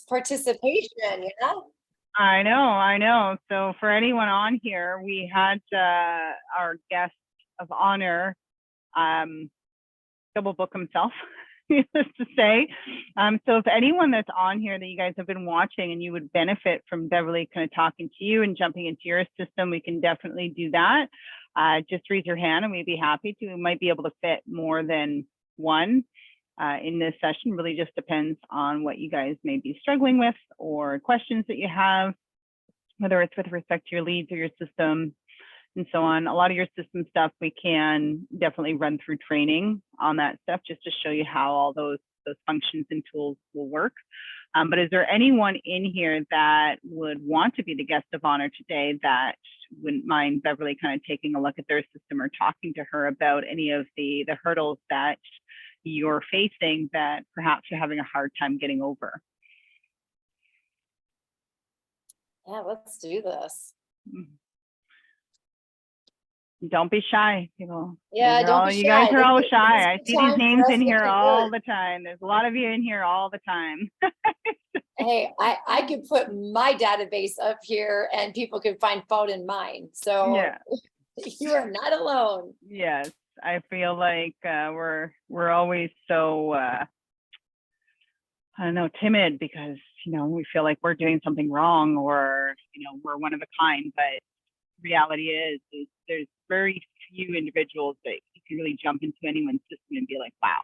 participation, you know? I know. So for anyone on here, we had our guest of honor double book himself, needless to say. So if anyone that's on here that you guys have been watching and you would benefit from Beverly kind of talking to you and jumping into your system, we can definitely do that. Just raise your hand and we'd be happy to. We might be able to fit more than one in this session. Really just depends on what you guys may be struggling with or questions that you have, whether it's with respect to your leads or your system and so on. A lot of your system stuff, we can definitely run through training on that stuff just to show you how all those functions and tools will work. But is there anyone in here that would want to be the guest of honor today that wouldn't mind Beverly kind of taking a look at their system or talking to her about any of the hurdles that you're facing that perhaps you're having a hard time getting over? Yeah, let's do this. Don't be shy, people. Yeah, don't be shy. You guys are all shy. I see these names in here all the the time. There's a lot of you in here all the time. Hey, I could put my database up here and people can find phone in mine. So yeah. You are not alone. Yes, I feel like we're always so I don't know, timid because we feel like we're doing something wrong or we're one of a kind. But reality is there's very few individuals that you can really jump into anyone's system and be like, wow.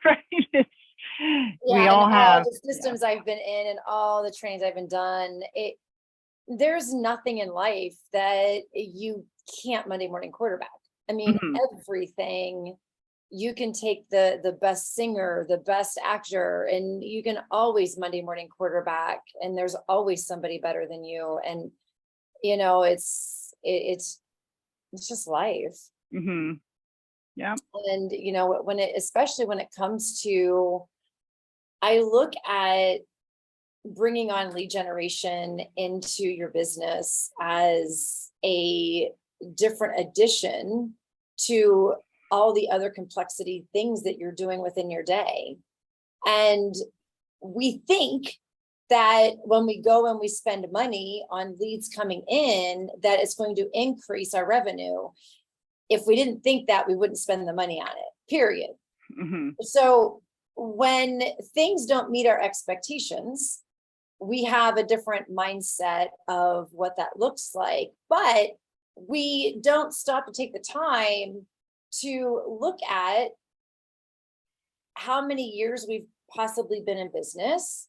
Right? We all have all the systems I've been in and all the trainings I've been done. There's nothing in life that you can't Monday morning quarterback. I mean, everything. You can take the best singer, the best actor, and you can always Monday morning quarterback, and there's always somebody better than you. And it's just life. Yeah. And especially when it comes to, I look at bringing on lead generation into your business as a different addition to all the other complexity things that you're doing within your day. And we think that when we go and we spend money on leads coming in, that it's going to increase our revenue. If we didn't think that, we wouldn't spend the money on it, period. So when things don't meet our expectations, we have a different mindset of what that looks like, but we don't stop to take the time to look at how many years we've possibly been in business.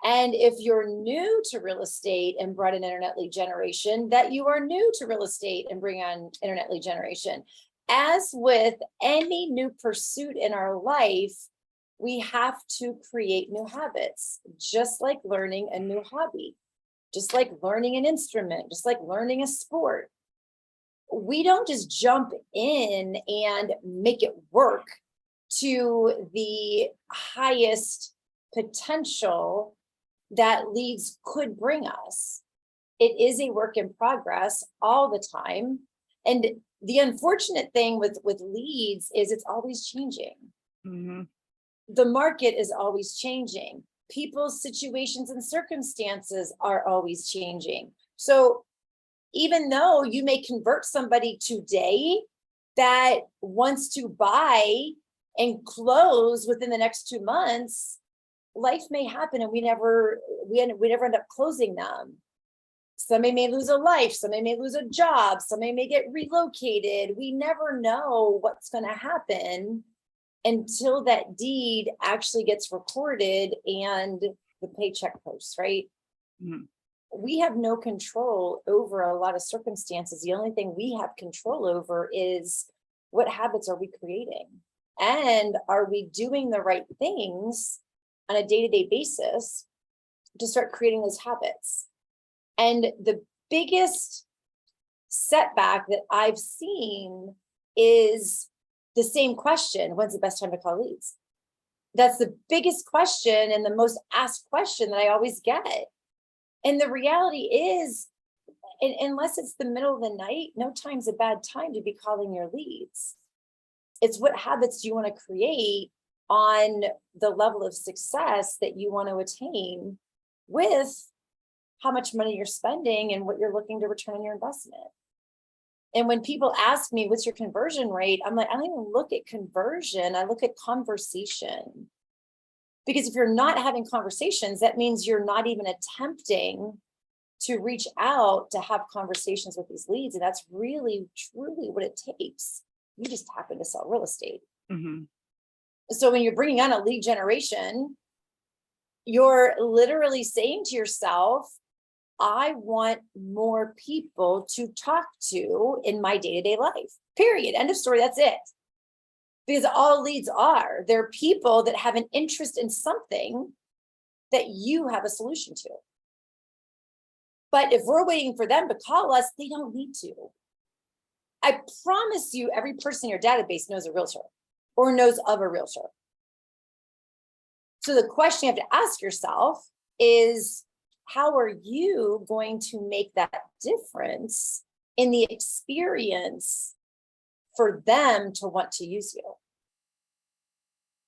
And if you're new to real estate and brought in internet lead generation, that you are new to real estate and bring on internet lead generation. As with any new pursuit in our life, we have to create new habits, just like learning a new hobby, just like learning an instrument, just like learning a sport. We don't just jump in and make it work to the highest potential that leads could bring us. It is a work in progress all the time. And the unfortunate thing with leads is it's always changing. The market is always changing. People's situations and circumstances are always changing. So even though you may convert somebody today that wants to buy and close within the next 2 months, life may happen and we never end up closing them. Somebody may lose a life, somebody may lose a job, somebody may get relocated. We never know what's going to happen until that deed actually gets recorded and the paycheck posts, right? We have no control over a lot of circumstances. The only thing we have control over is what habits are we creating? And are we doing the right things on a day-to-day basis to start creating those habits? And the biggest setback that I've seen is the same question: when's the best time to call leads? That's the biggest question and the most asked question that I always get. And the reality is, unless it's the middle of the night, no time's a bad time to be calling your leads. It's what habits do you want to create on the level of success that you want to attain with how much money you're spending and what you're looking to return on your investment. And when people ask me, what's your conversion rate? I'm like, I don't even look at conversion. I look at conversation. Because if you're not having conversations, that means you're not even attempting to reach out to have conversations with these leads. And that's really, truly what it takes. You just happen to sell real estate. Mm-hmm. So when you're bringing on a lead generation, you're literally saying to yourself, I want more people to talk to in my day-to-day life, period. End of story. That's it. Because all leads are, they're people that have an interest in something that you have a solution to. But if we're waiting for them to call us, they don't need to. I promise you, every person in your database knows a realtor or knows of a realtor. So the question you have to ask yourself is, how are you going to make that difference in the experience for them to want to use you?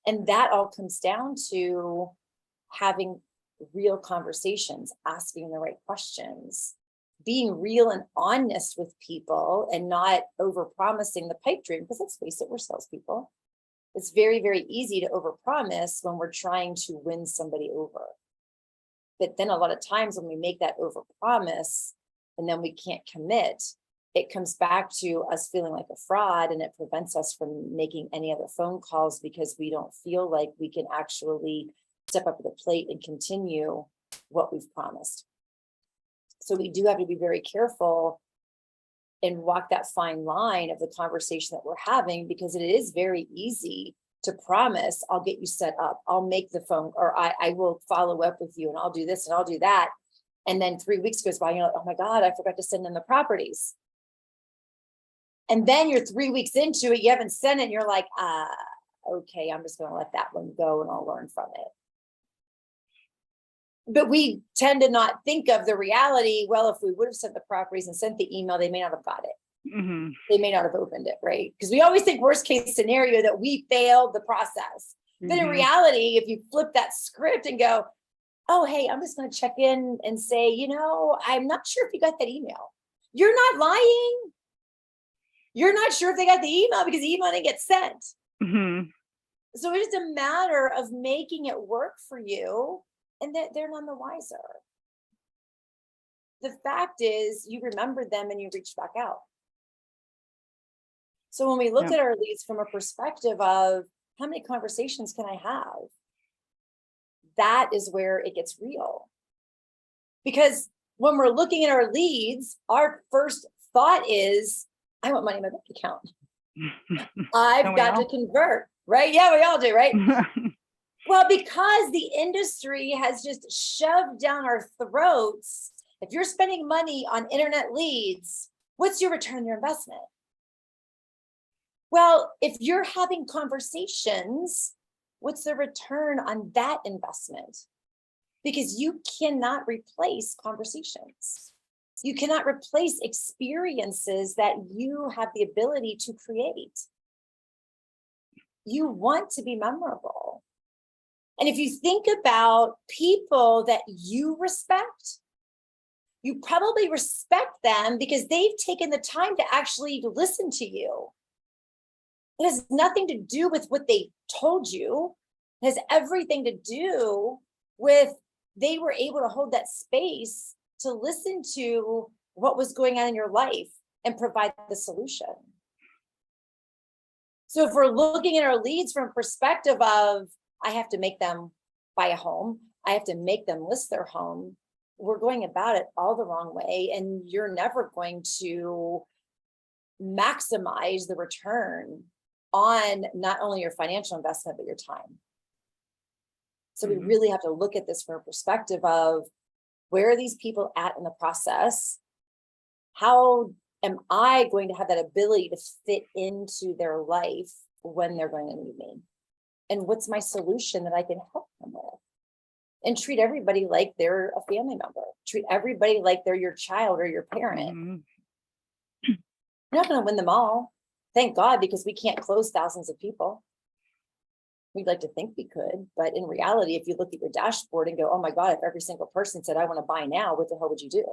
And that all comes down to having real conversations, asking the right questions, being real and honest with people and not over-promising the pipe dream, because let's face it, we're salespeople. It's very, very easy to overpromise when we're trying to win somebody over. But then a lot of times when we make that overpromise and then we can't commit, it comes back to us feeling like a fraud, and it prevents us from making any other phone calls because we don't feel like we can actually step up to the plate and continue what we've promised. So we do have to be very careful and walk that fine line of the conversation that we're having, because it is very easy to promise, I'll get you set up, I'll make the phone, or I will follow up with you, and I'll do this and I'll do that. And then 3 weeks goes by, and you're like, oh my God, I forgot to send them the properties. And then you're 3 weeks into it, you haven't sent it, and you're like, okay, I'm just gonna let that one go and I'll learn from it. But we tend to not think of the reality, well, if we would have sent the properties and sent the email, they may not have got it. Mm-hmm. They may not have opened it, right? Because we always think worst case scenario that we failed the process. Mm-hmm. But in reality, if you flip that script and go, oh, hey, I'm just going to check in and say, I'm not sure if you got that email. You're not lying. You're not sure if they got the email because the email didn't get sent. Mm-hmm. So it's just a matter of making it work for you, and that they're none the wiser. The fact is, you remembered them and you reached back out. So when we look at our leads from a perspective of how many conversations can I have, that is where it gets real. Because when we're looking at our leads, our first thought is, I want money in my bank account. I've got to convert, right? Yeah, we all do, right? Well, because the industry has just shoved down our throats, if you're spending money on internet leads, what's your return on your investment? Well, if you're having conversations, what's the return on that investment? Because you cannot replace conversations. You cannot replace experiences that you have the ability to create. You want to be memorable. And if you think about people that you respect, you probably respect them because they've taken the time to actually listen to you. It has nothing to do with what they told you. It has everything to do with they were able to hold that space to listen to what was going on in your life and provide the solution. So if we're looking at our leads from a perspective of, I have to make them buy a home, I have to make them list their home, we're going about it all the wrong way, and you're never going to maximize the return on not only your financial investment, but your time. So we really have to look at this from a perspective of, where are these people at in the process? How am I going to have that ability to fit into their life when they're going to need me? And what's my solution that I can help them with? And treat everybody like they're a family member. Treat everybody like they're your child or your parent. You're not going to win them all. Thank God, because we can't close thousands of people. We'd like to think we could, but in reality, if you look at your dashboard and go, oh my God, if every single person said, I want to buy now, what the hell would you do?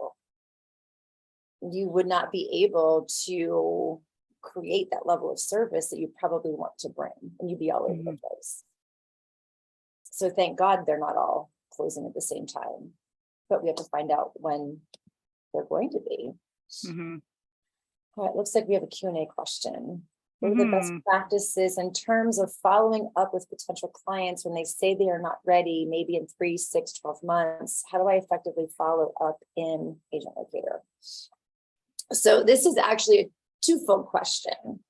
You would not be able to create that level of service that you probably want to bring, and you'd be all over the place. So thank God they're not all closing at the same time, but we have to find out when they're going to be. All right, looks like we have a Q&A question. What are the best practices in terms of following up with potential clients when they say they are not ready, maybe in 3, 6, 12 months? How do I effectively follow up in AgentLocator? So this is actually a twofold question.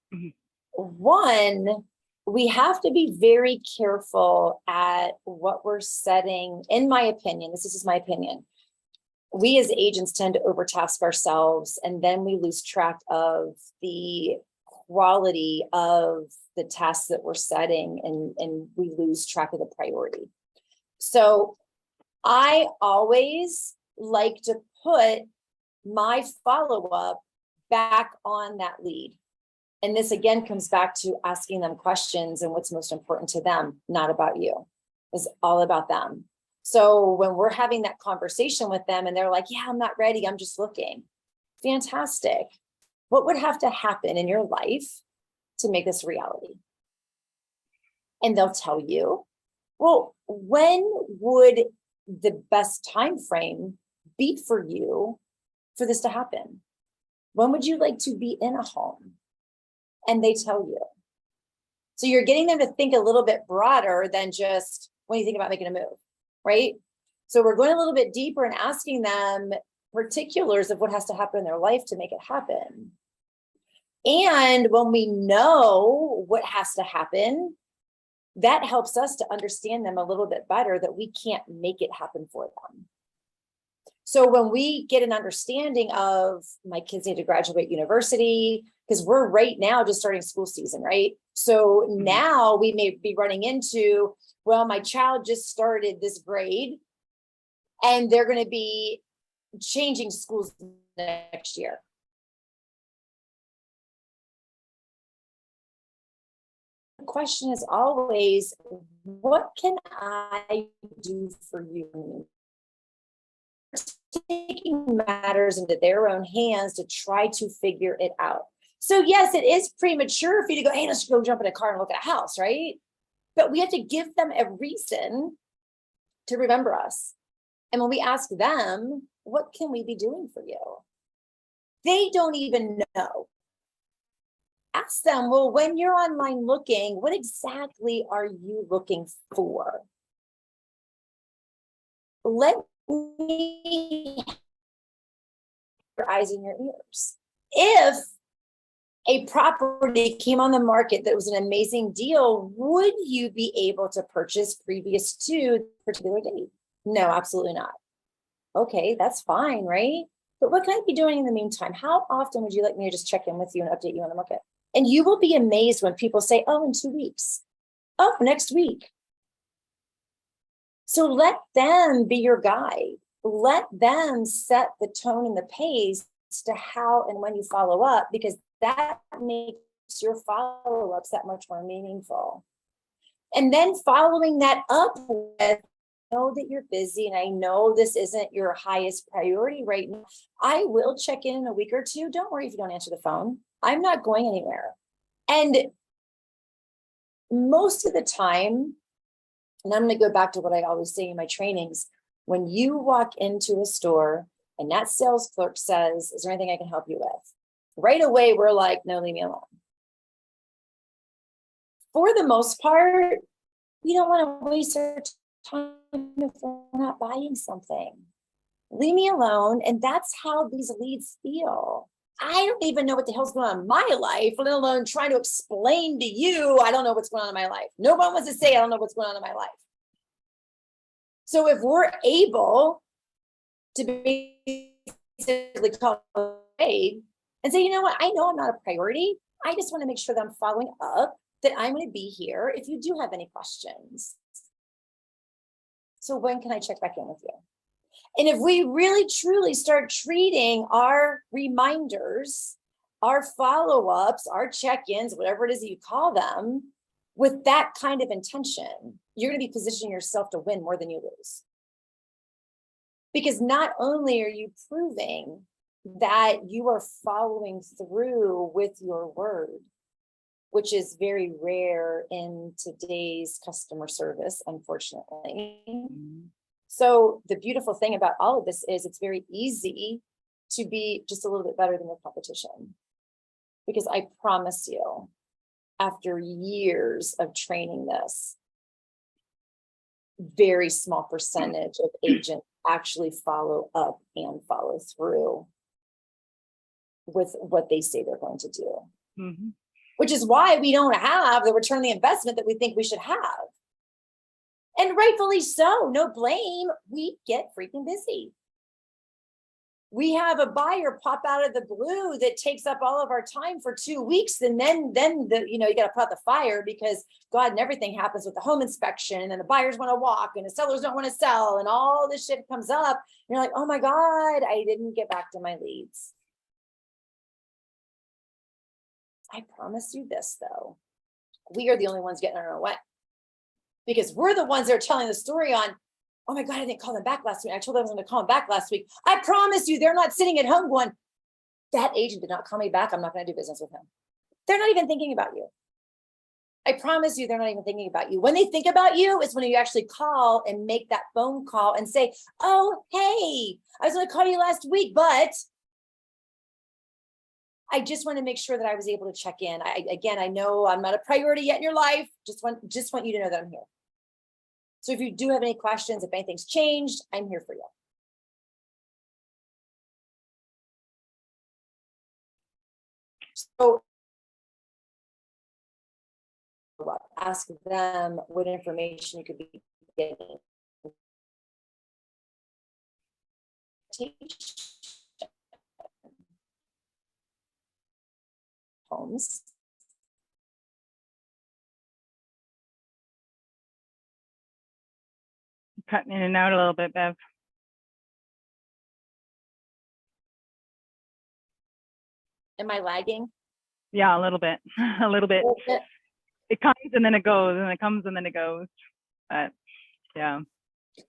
One, we have to be very careful at what we're setting. In my opinion, this is my opinion, we as agents tend to overtask ourselves, and then we lose track of the quality of the tasks that we're setting, and we lose track of the priority. So I always like to put my follow-up back on that lead. And this again comes back to asking them questions and what's most important to them, not about you. It's all about them. So when we're having that conversation with them and they're like, yeah, I'm not ready, I'm just looking. Fantastic. What would have to happen in your life to make this a reality? And they'll tell you, well, when would the best time frame be for you for this to happen? When would you like to be in a home? And they tell you. So you're getting them to think a little bit broader than just when you think about making a move, right? So we're going a little bit deeper and asking them particulars of what has to happen in their life to make it happen. And when we know what has to happen, that helps us to understand them a little bit better, that we can't make it happen for them. So when we get an understanding of my kids need to graduate university, because we're right now just starting school season, right? So now we may be running into, well, my child just started this grade and they're going to be changing schools next year. The question is always, what can I do for you? Taking matters into their own hands to try to figure it out. So yes, it is premature for you to go, hey, let's go jump in a car and look at a house, right? But we have to give them a reason to remember us. And when we ask them, what can we be doing for you? They don't even know. Ask them, well, when you're online looking, what exactly are you looking for? Let me your eyes and your ears. If a property came on the market that was an amazing deal, would you be able to purchase previous to the particular date? No, absolutely not. Okay, that's fine, right? But what can I be doing in the meantime? How often would you like me to just check in with you and update you on the market? And you will be amazed when people say, oh, in 2 weeks. Oh, next week. So let them be your guide. Let them set the tone and the pace to how and when you follow up, because that makes your follow-ups that much more meaningful. And then following that up with, I know that you're busy and I know this isn't your highest priority right now. I will check in a week or two. Don't worry if you don't answer the phone. I'm not going anywhere. And most of the time, and I'm going to go back to what I always say in my trainings, when you walk into a store and that sales clerk says, is there anything I can help you with? Right away, we're like, no, leave me alone. For the most part, we don't want to waste our time if we're not buying something. Leave me alone. And that's how these leads feel. I don't even know what the hell's going on in my life, let alone trying to explain to you, I don't know what's going on in my life. No one wants to say, I don't know what's going on in my life. So if we're able to basically call and say, you know what, I know I'm not a priority. I just want to make sure that I'm following up, that I'm going to be here if you do have any questions. So when can I check back in with you? And if we really truly start treating our reminders, our follow-ups, our check-ins, whatever it is that you call them, with that kind of intention, you're going to be positioning yourself to win more than you lose. Because not only are you proving that you are following through with your word, which is very rare in today's customer service, unfortunately. So the beautiful thing about all of this is it's very easy to be just a little bit better than your competition. Because I promise you, after years of training this, very small percentage of agents actually follow up and follow through with what they say they're going to do. Mm-hmm. Which is why we don't have the return on the investment that we think we should have. And rightfully so, no blame. We get freaking busy. We have a buyer pop out of the blue that takes up all of our time for 2 weeks. And then you got to put out the fire because God and everything happens with the home inspection. And then the buyers want to walk and the sellers don't want to sell. And all this shit comes up. And you're like, oh my God, I didn't get back to my leads. I promise you this, though. We are the only ones getting in our own way. Because we're the ones that are telling the story on, oh my God, I didn't call them back last week. I told them I was going to call them back last week. I promise you, they're not sitting at home going, that agent did not call me back. I'm not going to do business with him. They're not even thinking about you. I promise you, they're not even thinking about you. When they think about you, it's when you actually call and make that phone call and say, oh, hey, I was going to call you last week, but I just want to make sure that I was able to check in. I know I'm not a priority yet in your life. Just want you to know that I'm here. So if you do have any questions, if anything's changed, I'm here for you. So ask them what information you could be getting. Homes. Cutting in and out a little bit, Bev. Am I lagging? Yeah, a little bit. A little bit. It comes and then it goes, and it comes and then it goes. But yeah.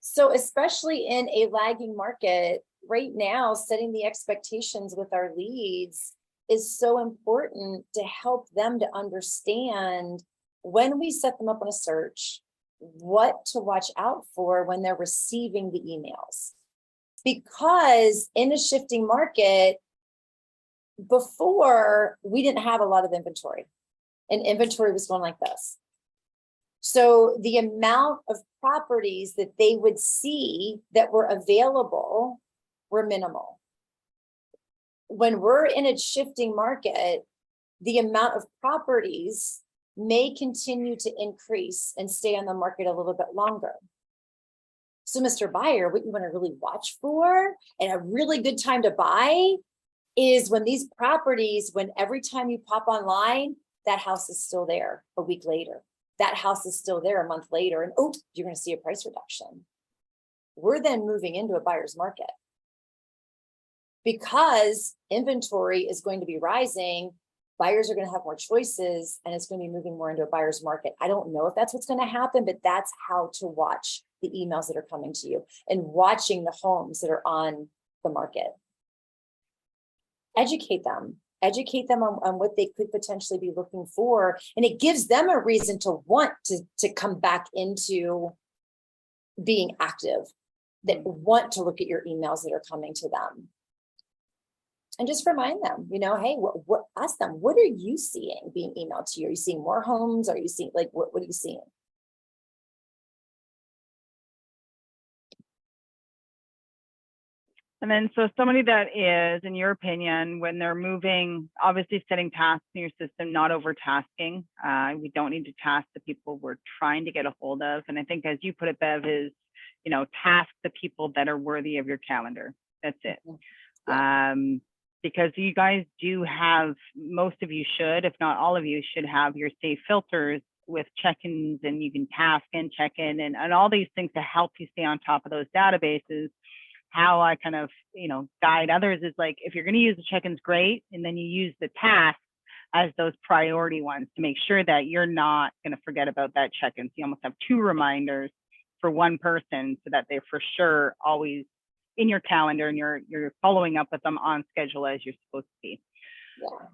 So especially in a lagging market right now, setting the expectations with our leads is so important to help them to understand when we set them up on a search, what to watch out for when they're receiving the emails. Because in a shifting market, before we didn't have a lot of inventory, and inventory was going like this. So the amount of properties that they would see that were available were minimal. When we're in a shifting market, the amount of properties may continue to increase and stay on the market a little bit longer. So Mr. Buyer, what you want to really watch for and a really good time to buy is when these properties, when every time you pop online, that house is still there a week later. That house is still there a month later, and oh, you're going to see a price reduction. We're then moving into a buyer's market. Because inventory is going to be rising, buyers are going to have more choices, and it's going to be moving more into a buyer's market. I don't know if that's what's going to happen, but that's how to watch the emails that are coming to you and watching the homes that are on the market. Educate them on what they could potentially be looking for. And it gives them a reason to want to come back into being active, that want to look at your emails that are coming to them. And just remind them, hey, ask them, what are you seeing being emailed to you? Are you seeing more homes? Are you seeing, what are you seeing? And then, so somebody that is, in your opinion, when they're moving, obviously setting tasks in your system, not overtasking. We don't need to task the people we're trying to get a hold of. And I think, as you put it, Bev, is, task the people that are worthy of your calendar. That's it. Yeah. Because you guys do have, most of you should, if not all of you should have your safe filters with check-ins, and you can task and check in and all these things to help you stay on top of those databases. How I kind of, guide others is like, if you're going to use the check-ins, great. And then you use the task as those priority ones to make sure that you're not going to forget about that check-in. So you almost have 2 reminders for one person so that they're for sure always in your calendar and you're following up with them on schedule as you're supposed to be. Yeah.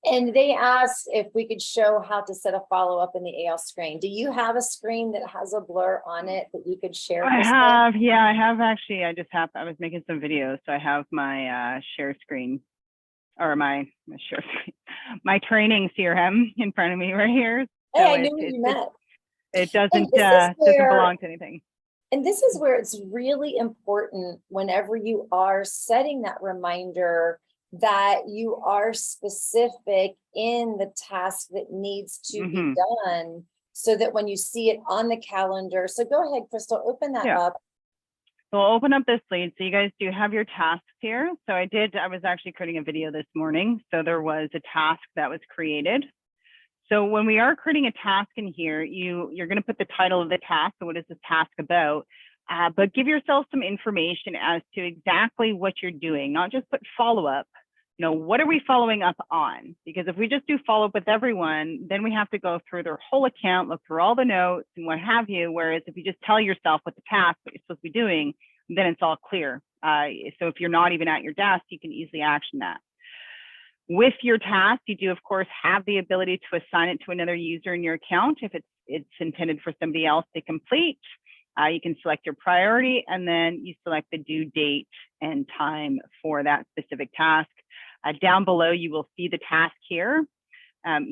And they asked if we could show how to set a follow-up in the AL screen. Do you have a screen that has a blur on it that you could share? I have, yeah, I have actually. I was making some videos, so I have my share screen, or my share screen, my training CRM in front of me right here. Hey, So I knew what you meant. It doesn't belong to anything. And this is where it's really important whenever you are setting that reminder that you are specific in the task that needs to be done so that when you see it on the calendar. So go ahead, Crystal, open that up. So I'll open up this lead. So you guys do have your tasks here. So I was actually creating a video this morning. So there was a task that was created. So when we are creating a task in here, you're going to put the title of the task. So what is this task about? But give yourself some information as to exactly what you're doing, not just put follow-up. You know, what are we following up on? Because if we just do follow up with everyone, then we have to go through their whole account, look through all the notes and what have you. Whereas if you just tell yourself what the task, what you're supposed to be doing, then it's all clear. So if you're not even at your desk, you can easily action that. With your task, you do, of course, have the ability to assign it to another user in your account if it's intended for somebody else to complete. You can select your priority, and then you select the due date and time for that specific task. Down below, you will see the task here.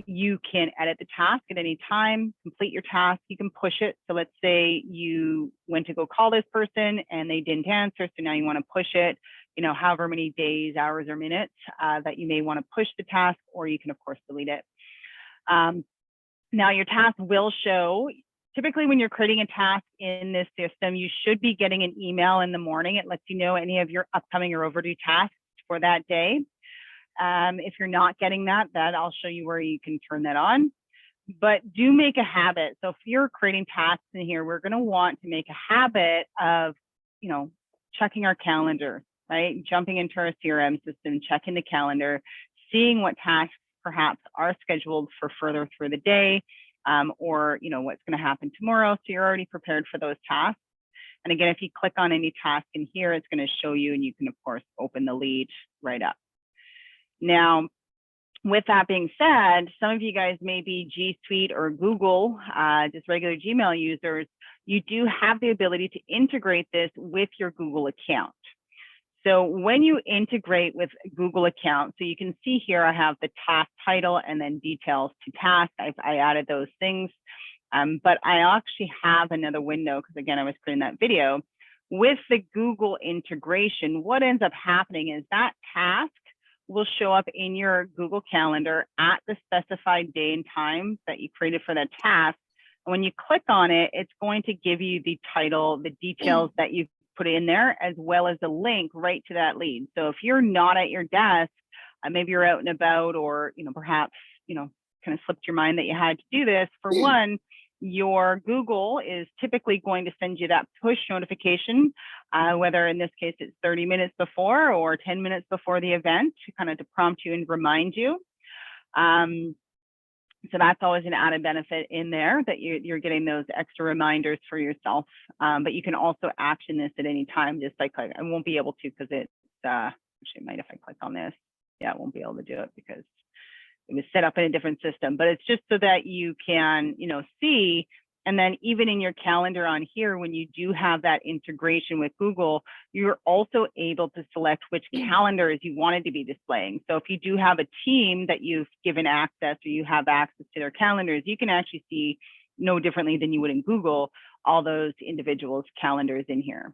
You can edit the task at any time, complete your task, you can push it. So let's say you went to go call this person and they didn't answer, so now you want to push it, you know, however many days, hours, or minutes that you may want to push the task, or you can, of course, delete it. Now your task will show, typically when you're creating a task in this system, you should be getting an email in the morning. It lets you know any of your upcoming or overdue tasks for that day. If you're not getting that, I'll show you where you can turn that on. But do make a habit. So if you're creating tasks in here, we're going to want to make a habit of, you know, checking our calendar, right? Jumping into our CRM system, checking the calendar, seeing what tasks perhaps are scheduled for further through the day, or, you know, what's going to happen tomorrow. So you're already prepared for those tasks. And again, if you click on any task in here, it's going to show you, and you can, of course, open the lead right up. Now, with that being said, some of you guys may be G Suite or Google, just regular Gmail users. You do have the ability to integrate this with your Google account. So when you integrate with Google account, so you can see here, I have the task title and then details to task. I added those things, but I actually have another window because, again, I was creating that video. With the Google integration, what ends up happening is that task will show up in your Google Calendar at the specified day and time that you created for that task. And when you click on it, it's going to give you the title, the details that you've put in there, as well as a link right to that lead. So if you're not at your desk, maybe you're out and about, or, you know, perhaps, you know, kind of slipped your mind that you had to do this. For one, your Google is typically going to send you that push notification, whether in this case it's 30 minutes before or 10 minutes before the event, kind of to prompt you and remind you. So that's always an added benefit in there, that you're getting those extra reminders for yourself. But you can also action this at any time just by clicking. I won't be able to because it's, actually, might if I click on this. Yeah, I won't be able to do it because it was set up in a different system, but it's just so that you can, you know, see. And then even in your calendar on here, when you do have that integration with Google, you're also able to select which calendars you wanted to be displaying. So if you do have a team that you've given access, or you have access to their calendars, you can actually see, no differently than you would in Google, all those individuals' calendars in here.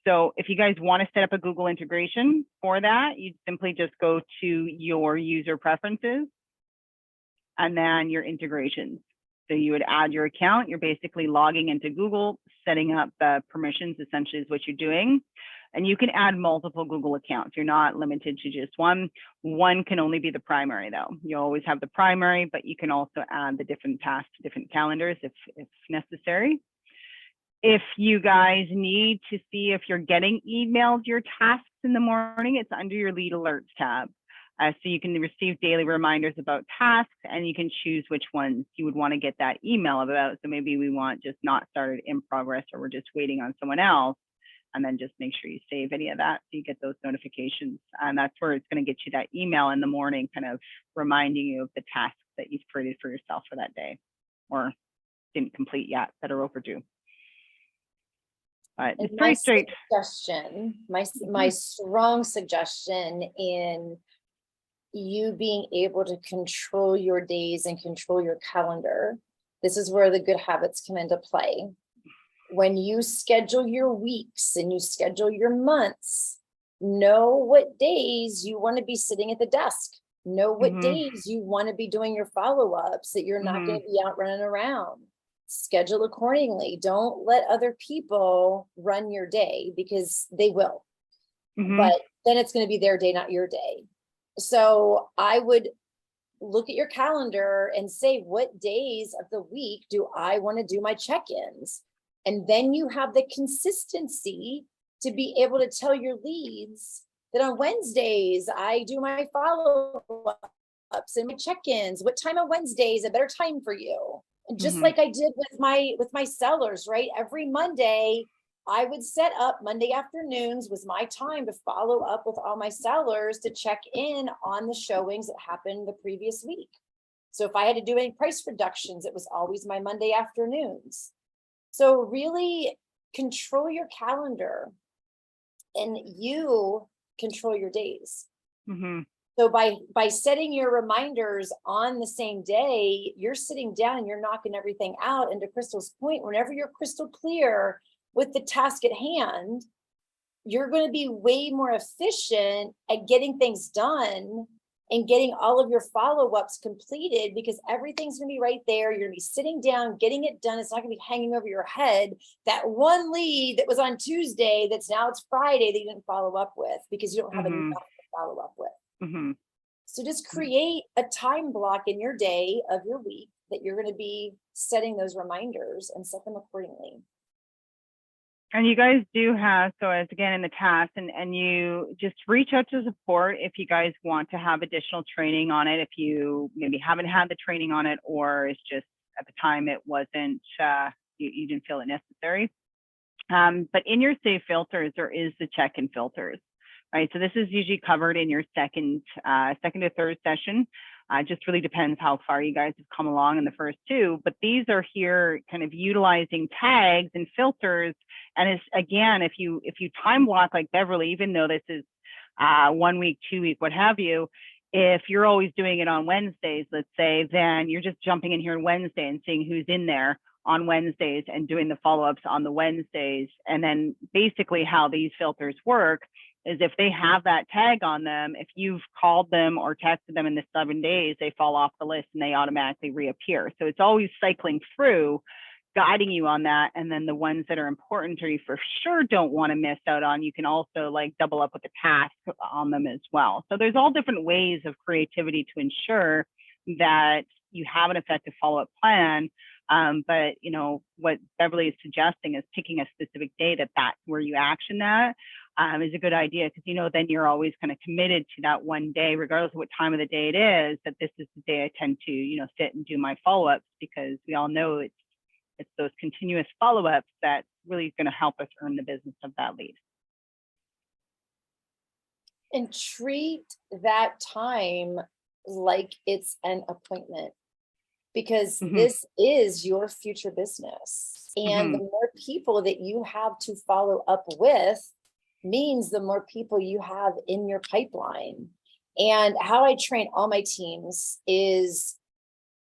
So if you guys want to set up a Google integration for that, you simply just go to your user preferences and then your integrations. So you would add your account. You're basically logging into Google, setting up the permissions, essentially is what you're doing. And you can add multiple Google accounts. You're not limited to just one. One can only be the primary, though. You always have the primary, but you can also add the different tasks to different calendars if necessary. If you guys need to see if you're getting emailed your tasks in the morning, it's under your lead alerts tab. So you can receive daily reminders about tasks, and you can choose which ones you would want to get that email about. So maybe we want just not started, in progress, or we're just waiting on someone else. And then just make sure you save any of that so you get those notifications. And that's where it's going to get you that email in the morning, kind of reminding you of the tasks that you've created for yourself for that day or didn't complete yet that are overdue. But it's pretty straight. Suggestion, my strong suggestion in you being able to control your days and control your calendar. This is where the good habits come into play. When you schedule your weeks and you schedule your months, know what days you want to be sitting at the desk. Know what days you want to be doing your follow-ups, that you're not going to be out running around. Schedule accordingly. Don't let other people run your day, because they will. But then it's going to be their day, not your day. So I would look at your calendar and say, what days of the week do I want to do my check-ins? And then you have the consistency to be able to tell your leads that on Wednesdays, I do my follow-ups and my check-ins. What time on Wednesday is a better time for you? And just like I did with my sellers, right? Every Monday, I would set up Monday afternoons was my time to follow up with all my sellers to check in on the showings that happened the previous week. So if I had to do any price reductions, it was always my Monday afternoons. So really control your calendar, and you control your days. So by setting your reminders on the same day, you're sitting down and you're knocking everything out. And to Crystal's point, whenever you're crystal clear with the task at hand, you're going to be way more efficient at getting things done and getting all of your follow-ups completed, because everything's going to be right there. You're going to be sitting down, getting it done. It's not going to be hanging over your head. That one lead that was on Tuesday, it's Friday, that you didn't follow up with because you don't have enough to follow up with. So just create a time block in your day of your week that you're going to be setting those reminders, and set them accordingly. And you guys do have, so as again in the task, and you just reach out to support if you guys want to have additional training on it, if you maybe haven't had the training on it, or it's just at the time it wasn't, you didn't feel it necessary. But in your save filters, there is the check-in filters, right? So this is usually covered in your second to third session. Just really depends how far you guys have come along in the first two, but these are here kind of utilizing tags and filters. And it's, again, if you time block like Beverly, even though this is 1 week, 2 week, what have you, if you're always doing it on Wednesdays, let's say, then you're just jumping in here on Wednesday and seeing who's in there on Wednesdays and doing the follow-ups on the Wednesdays. And then basically how these filters work is if they have that tag on them, if you've called them or texted them in the 7 days, they fall off the list and they automatically reappear. So it's always cycling through, guiding you on that. And then the ones that are important or you for sure don't want to miss out on, you can also like double up with a task on them as well. So there's all different ways of creativity to ensure that you have an effective follow-up plan. But you know what Beverly is suggesting is picking a specific day that's where you action that is a good idea, because you know then you're always kind of committed to that one day, regardless of what time of the day it is, that this is the day I tend to sit and do my follow-ups, because we all know it's those continuous follow-ups that really is going to help us earn the business of that lead. And treat that time like it's an appointment, because this is your future business. And the more people that you have to follow up with means the more people you have in your pipeline. And how I train all my teams is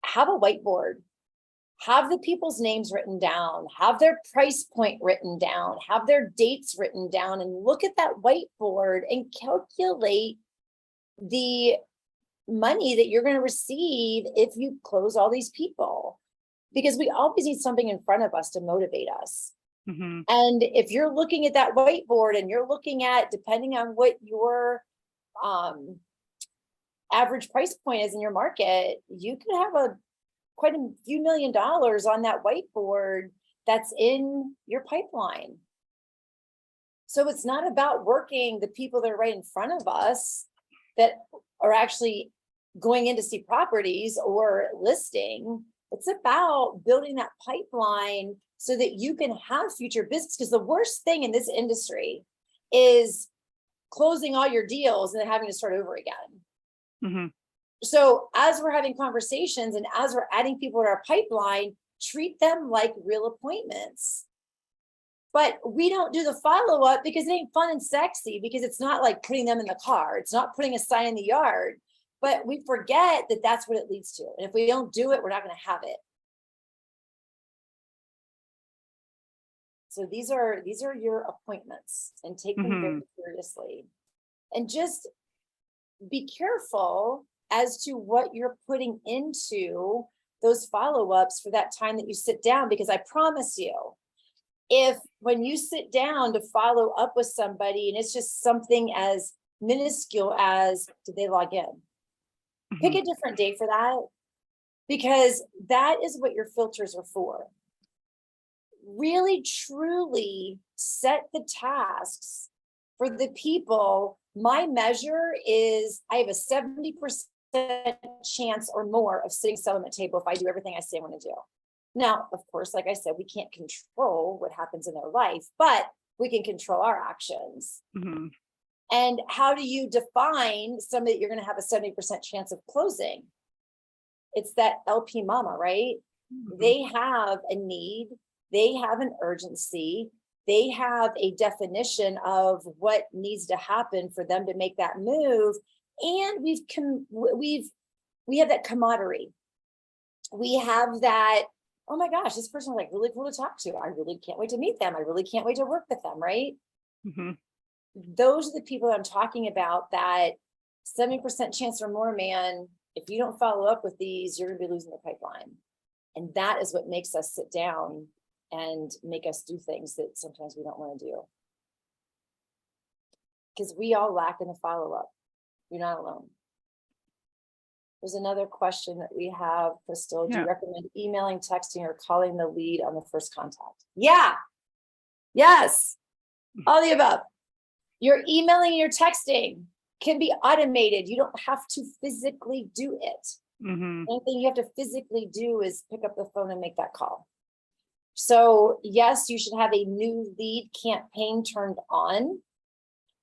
have a whiteboard, have the people's names written down, have their price point written down, have their dates written down, and look at that whiteboard and calculate the money that you're going to receive if you close all these people, because we always need something in front of us to motivate us. And if you're looking at that whiteboard and you're looking at, depending on what your average price point is in your market, you could have quite a few $1 million on that whiteboard that's in your pipeline. So it's not about working the people that are right in front of us. that are actually going in to see properties or listing. It's about building that pipeline so that you can have future business. Because the worst thing in this industry is closing all your deals and then having to start over again. Mm-hmm. So as we're having conversations and as we're adding people to our pipeline, treat them like real appointments. But we don't do the follow-up because it ain't fun and sexy, because it's not like putting them in the car. It's not putting a sign in the yard, but we forget that that's what it leads to. And if we don't do it, we're not going to have it. So these are your appointments, and take them very seriously. And just be careful as to what you're putting into those follow-ups for that time that you sit down, because I promise you, if when you sit down to follow up with somebody and it's just something as minuscule as, did they log in? Pick a different day for that, because that is what your filters are for. Really, truly set the tasks for the people. My measure is I have a 70% chance or more of sitting still at the table if I do everything I say I'm going to do. Now, of course, like I said, we can't control what happens in their life, but we can control our actions. Mm-hmm. And how do you define somebody that you're going to have a 70% chance of closing? It's that LP mama, right? Mm-hmm. They have a need. They have an urgency. They have a definition of what needs to happen for them to make that move. And we have that camaraderie. We have that, oh my gosh, this person is like really cool to talk to. I really can't wait to meet them. I really can't wait to work with them, right? Mm-hmm. Those are the people that I'm talking about, that 70% chance or more, man, if you don't follow up with these, you're going to be losing the pipeline. And that is what makes us sit down and make us do things that sometimes we don't want to do. Because we all lack in the follow-up. You're not alone. There's another question that we have, Crystal. Do you recommend emailing, texting, or calling the lead on the first contact? Yeah. Yes. All the above. Your emailing and your texting can be automated. You don't have to physically do it. Mm-hmm. The only thing you have to physically do is pick up the phone and make that call. So yes, you should have a new lead campaign turned on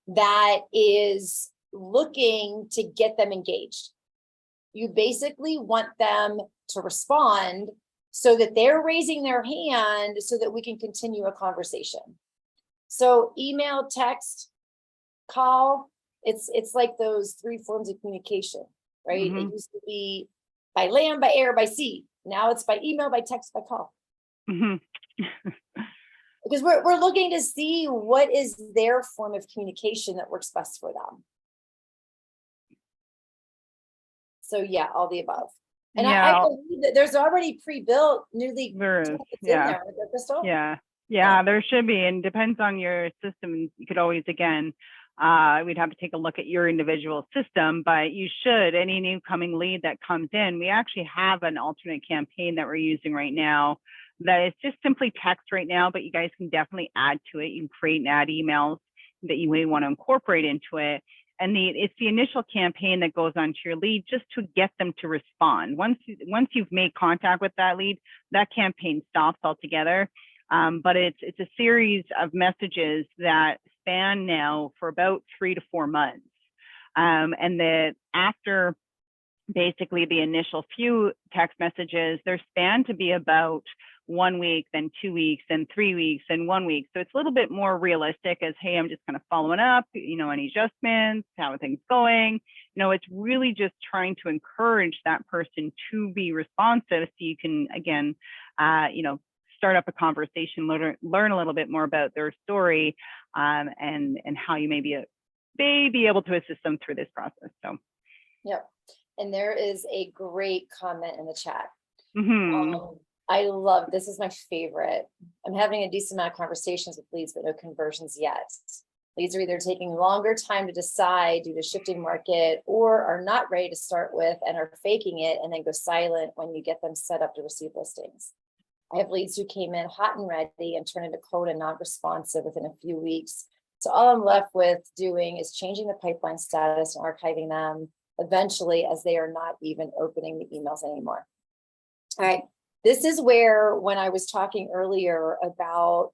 that is looking to get them engaged. You basically want them to respond so that they're raising their hand so that we can continue a conversation. So email, text, call, it's like those three forms of communication, right? Mm-hmm. It used to be by land, by air, by sea. Now it's by email, by text, by call. Mm-hmm. Because we're looking to see what is their form of communication that works best for them. So yeah, all the above. And I believe that there's already pre-built newly. There is, there, Crystal? Yeah, there should be, and depends on your system. You could always, again, we'd have to take a look at your individual system, but you should, any new coming lead that comes in, we actually have an alternate campaign that we're using right now that is just simply text right now, but you guys can definitely add to it. You can create and add emails that you may want to incorporate into it. And it's the initial campaign that goes onto your lead just to get them to respond. Once you've made contact with that lead, that campaign stops altogether. But it's a series of messages that span now for about 3 to 4 months. And that after basically the initial few text messages, they're spanned to be about 1 week, then 2 weeks, then 3 weeks, and 1 week. So it's a little bit more realistic as, hey, I'm just kind of following up, any adjustments, how are things going? It's really just trying to encourage that person to be responsive so you can, again, start up a conversation, learn a little bit more about their story, and how you may be able to assist them through this process. So, yep. And there is a great comment in the chat. Mm-hmm. I love, this is my favorite. I'm having a decent amount of conversations with leads, but no conversions yet. Leads are either taking longer time to decide due to shifting market, or are not ready to start with and are faking it and then go silent when you get them set up to receive listings. I have leads who came in hot and ready and turned into cold and non-responsive within a few weeks. So all I'm left with doing is changing the pipeline status and archiving them eventually, as they are not even opening the emails anymore. All right. This is where, when I was talking earlier about,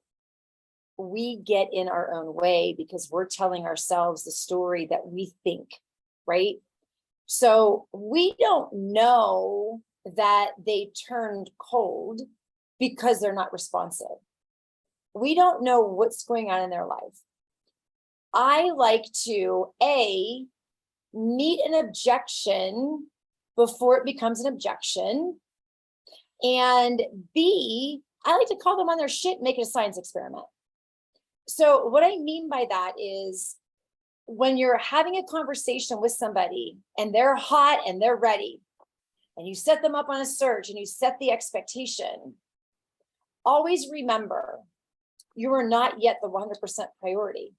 we get in our own way because we're telling ourselves the story that we think, right? So we don't know that they turned cold because they're not responsive. We don't know what's going on in their life. I like to meet an objection before it becomes an objection. And B, I like to call them on their shit and make it a science experiment. So what I mean by that is, when you're having a conversation with somebody and they're hot and they're ready, and you set them up on a search and you set the expectation, always remember, you are not yet the 100% priority.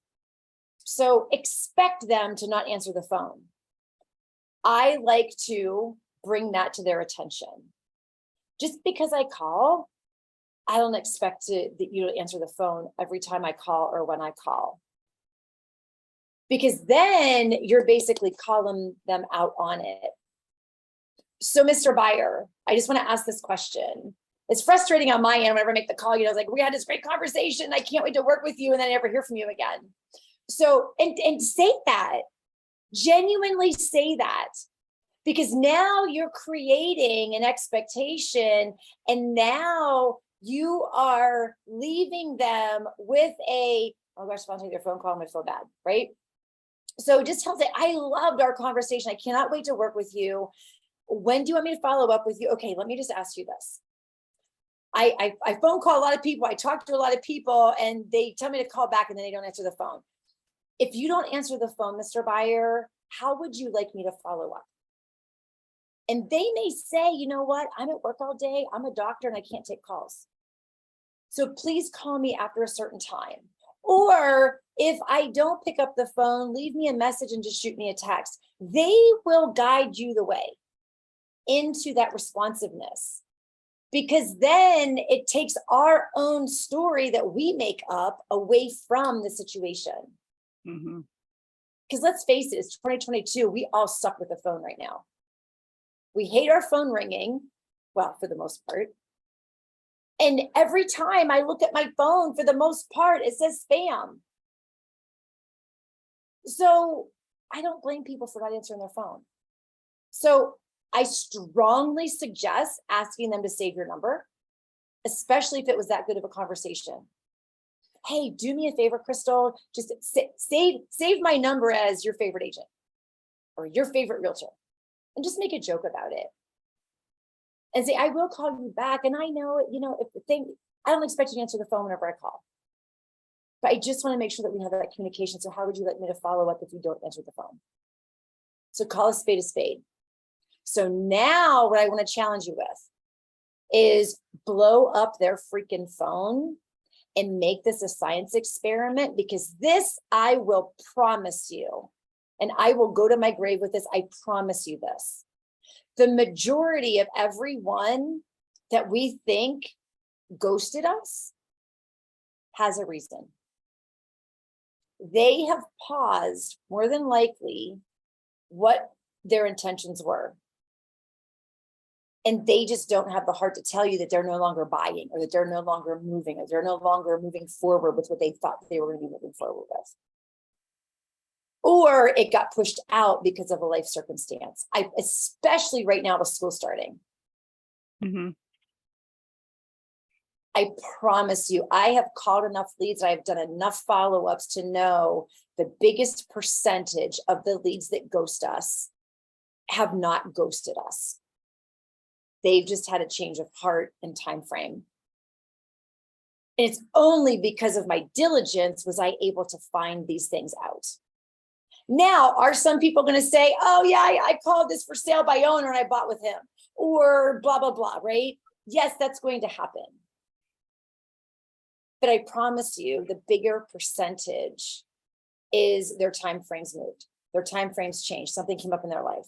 So expect them to not answer the phone. I like to bring that to their attention. Just because I call, I don't expect that you to answer the phone every time I call or when I call. Because then you're basically calling them out on it. So, Mr. Buyer, I just want to ask this question. It's frustrating on my end whenever I make the call. I was like, we had this great conversation. I can't wait to work with you. And then I never hear from you again. So, and say that, genuinely say that, because now you're creating an expectation, and now you are leaving them with oh gosh, if I'll take their phone call, I'm gonna feel bad, right? So just tell them, I loved our conversation. I cannot wait to work with you. When do you want me to follow up with you? Okay, let me just ask you this. I phone call a lot of people. I talk to a lot of people, and they tell me to call back, and then they don't answer the phone. If you don't answer the phone, Mr. Buyer, how would you like me to follow up? And they may say, you know what? I'm at work all day. I'm a doctor and I can't take calls. So please call me after a certain time. Or if I don't pick up the phone, leave me a message and just shoot me a text. They will guide you the way into that responsiveness, because then it takes our own story that we make up away from the situation. Mm-hmm. Because let's face it, it's 2022. We all suck with the phone right now. We hate our phone ringing, well, for the most part. And every time I look at my phone, for the most part, it says spam. So I don't blame people for not answering their phone. So I strongly suggest asking them to save your number, especially if it was that good of a conversation. Hey, do me a favor, Crystal, just save my number as your favorite agent or your favorite realtor, and just make a joke about it. And say, I will call you back. And I know, if the thing, I don't expect you to answer the phone whenever I call. But I just want to make sure that we have that communication. So how would you like me to follow up if you don't answer the phone? So call a spade a spade. So now what I want to challenge you with is blow up their freaking phone and make this a science experiment, because this, I will promise you, and I will go to my grave with this, I promise you this. The majority of everyone that we think ghosted us has a reason. They have paused, more than likely, what their intentions were. And they just don't have the heart to tell you that they're no longer buying, or that they're no longer moving, or they're no longer moving forward with what they thought they were going to be moving forward with. Or it got pushed out because of a life circumstance. Especially right now with school starting. Mm-hmm. I promise you, I have called enough leads. I've done enough follow-ups to know the biggest percentage of the leads that ghost us have not ghosted us. They've just had a change of heart and time frame. And it's only because of my diligence was I able to find these things out. Now, are some people going to say, oh yeah, I called this for sale by owner and I bought with him, or blah, blah, blah, right? Yes, that's going to happen. But I promise you, the bigger percentage is their time frames moved. Their time frames changed. Something came up in their life.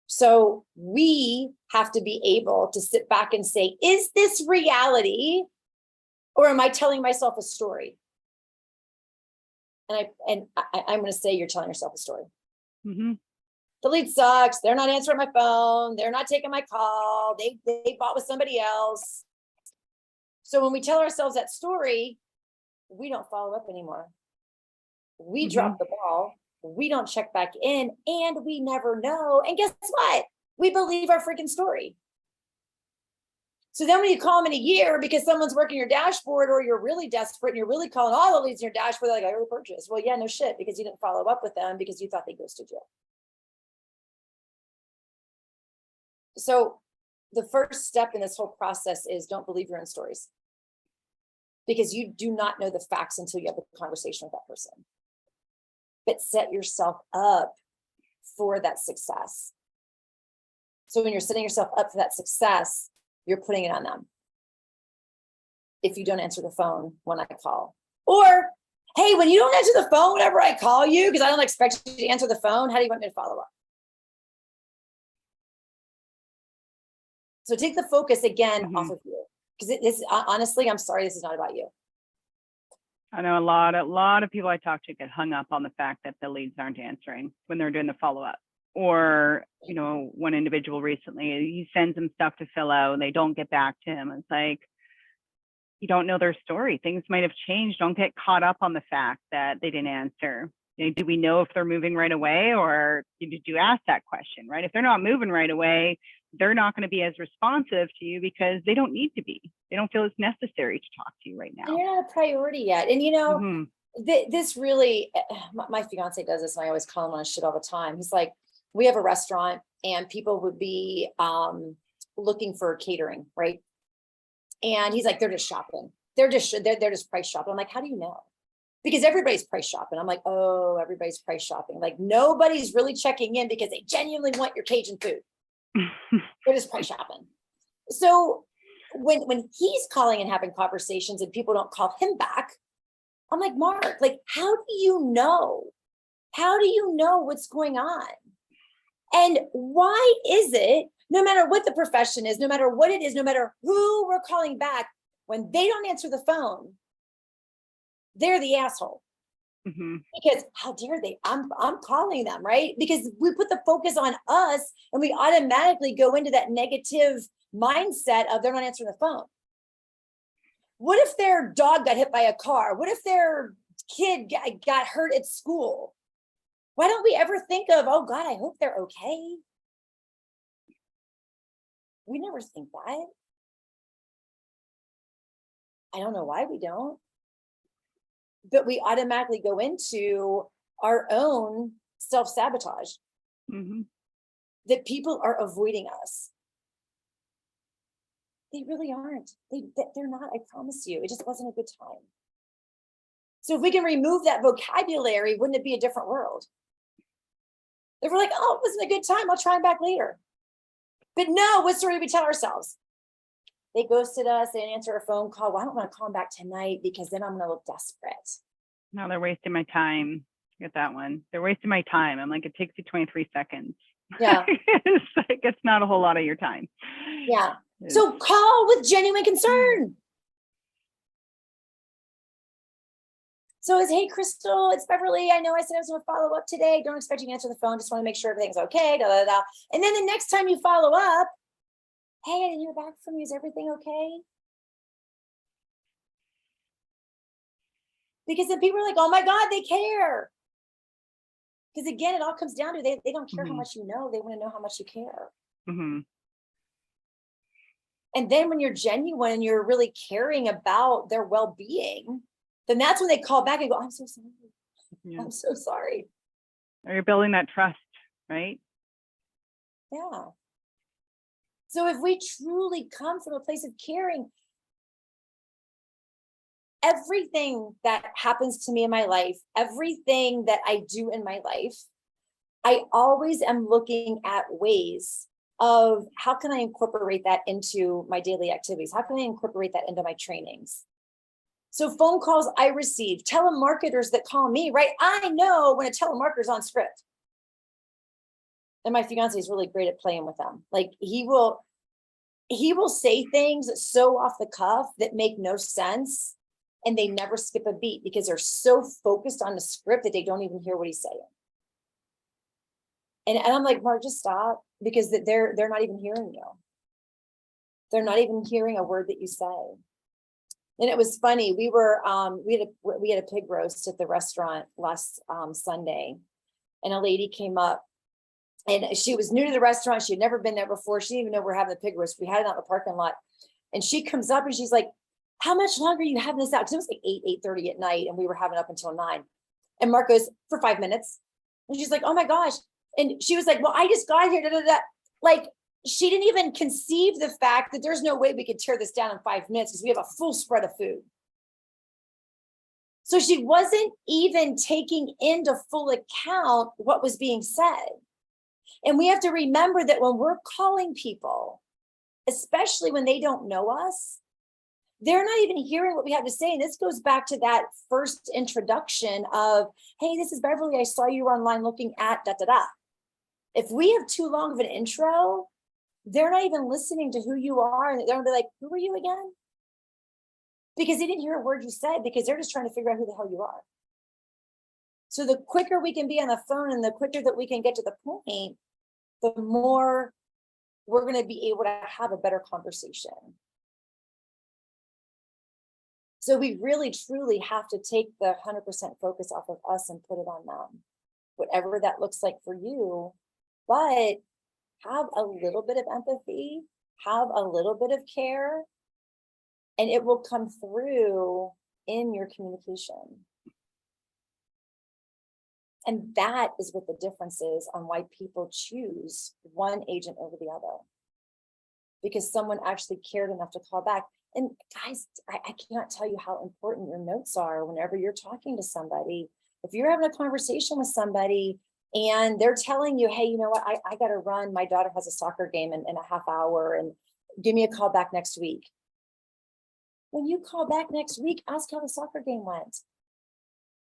So we have to be able to sit back and say, is this reality, or am I telling myself a story? I'm going to say you're telling yourself a story. Mm-hmm. The lead sucks. They're not answering my phone. They're not taking my call. They bought with somebody else. So when we tell ourselves that story, we don't follow up anymore. We drop the ball. We don't check back in, and we never know. And guess what? We believe our freaking story. So then when you call them in a year because someone's working your dashboard, or you're really desperate and you're really calling all the leads in your dashboard, like, I already purchased. Well, yeah, no shit, because you didn't follow up with them because you thought they ghosted you. So the first step in this whole process is don't believe your own stories, because you do not know the facts until you have a conversation with that person. But set yourself up for that success. So when you're setting yourself up for that success, you're putting it on them. If you don't answer the phone when I call, or, hey, when you don't answer the phone whenever I call you, because I don't expect you to answer the phone, how do you want me to follow up? So take the focus again off of you, because this, honestly, I'm sorry, this is not about you. I know a lot of people I talk to get hung up on the fact that the leads aren't answering when they're doing the follow-up. Or, you know, one individual recently, he sends them stuff to fill out and they don't get back to him. It's like, you don't know their story. Things might have changed. Don't get caught up on the fact that they didn't answer. You know, do we know if they're moving right away, or did you ask that question, right? If they're not moving right away, they're not going to be as responsive to you because they don't need to be. They don't feel it's necessary to talk to you right now. And you're not a priority yet. And you know, this really, my fiance does this, and I always call him on shit all the time. He's like, we have a restaurant and people would be looking for catering, right? And he's like, they're just shopping. They're just price shopping. I'm like, how do you know? Because everybody's price shopping. I'm like, oh, everybody's price shopping. Like, nobody's really checking in because they genuinely want your Cajun food. They're just price shopping. So when he's calling and having conversations and people don't call him back, I'm like, Mark, like, how do you know? How do you know what's going on? And why is it, no matter what the profession is, no matter what it is, no matter who we're calling back, when they don't answer the phone, they're the asshole? Because how dare they? I'm calling them, right? Because we put the focus on us and we automatically go into that negative mindset of they're not answering the phone. What if their dog got hit by a car? What if their kid got hurt at school? Why don't we ever think of, oh God, I hope they're okay? We never think that. I don't know why we don't. But we automatically go into our own self-sabotage. That people are avoiding us. They really aren't. They're not, I promise you. It just wasn't a good time. So if we can remove that vocabulary, wouldn't it be a different world? If we're like, oh, it wasn't a good time, I'll try them back later. But no, what story do we tell ourselves? They ghosted us, they didn't answer a phone call. Well, I don't want to call them back tonight because then I'm going to look desperate. No, they're wasting my time. Get that one. They're wasting my time. I'm like, it takes you 23 seconds. Yeah. It's like, it's not a whole lot of your time. Yeah. So call with genuine concern. So it's, hey, Crystal, it's Beverly. I know I said I was going to follow up today. Don't expect you to answer the phone. Just want to make sure everything's okay. Da, da, da. And then the next time you follow up, hey, I didn't hear back from you. Is everything okay? Because then people are like, oh my God, they care. Because again, it all comes down to they don't care how much you know. They want to know how much you care. And then when you're genuine and you're really caring about their well-being, then that's when they call back and go, I'm so sorry. I'm so sorry. Or you're building that trust, right? Yeah. So if we truly come from a place of caring, everything that happens to me in my life, everything that I do in my life, I always am looking at ways of how can I incorporate that into my daily activities? How can I incorporate that into my trainings? So phone calls I receive, telemarketers that call me, right? I know when a telemarketer's on script. And my fiance is really great at playing with them. Like he will say things so off the cuff that make no sense. and they never skip a beat because they're so focused on the script that they don't even hear what he's saying. And I'm like, Mark, just stop, because they're not even hearing you. They're not even hearing a word that you say. And it was funny. We had a pig roast at the restaurant last Sunday, and a lady came up, and she was new to the restaurant. She had never been there before. She didn't even know we're having the pig roast. We had it out in the parking lot, and she comes up and she's like, "How much longer are you having this out?" Because it was like 8:30 at night, and we were having up until 9. And Mark goes, "For 5 minutes." And she's like, "Oh my gosh." And she was like, "Well, I just got here." Da, da, da. Like, she didn't even conceive the fact that there's no way we could tear this down in 5 minutes because we have a full spread of food. So she wasn't even taking into full account what was being said. And we have to remember that when we're calling people, especially when they don't know us, they're not even hearing what we have to say. And this goes back to that first introduction of, "Hey, this is Beverly. I saw you online looking at da da da." If we have too long of an intro, they're not even listening to who you are. And they're gonna be like, "Who are you again?" Because they didn't hear a word you said, because they're just trying to figure out who the hell you are. So the quicker we can be on the phone and the quicker that we can get to the point, the more we're going to be able to have a better conversation. So we really, truly have to take the 100% focus off of us and put it on them, whatever that looks like for you. But have a little bit of empathy, have a little bit of care, and it will come through in your communication. And that is what the difference is on why people choose one agent over the other. Because someone actually cared enough to call back. And guys, I can't tell you how important your notes are whenever you're talking to somebody. If you're having a conversation with somebody and they're telling you, "Hey, you know what, I got to run. My daughter has a soccer game in a half hour, and give me a call back next week." When you call back next week, ask how the soccer game went.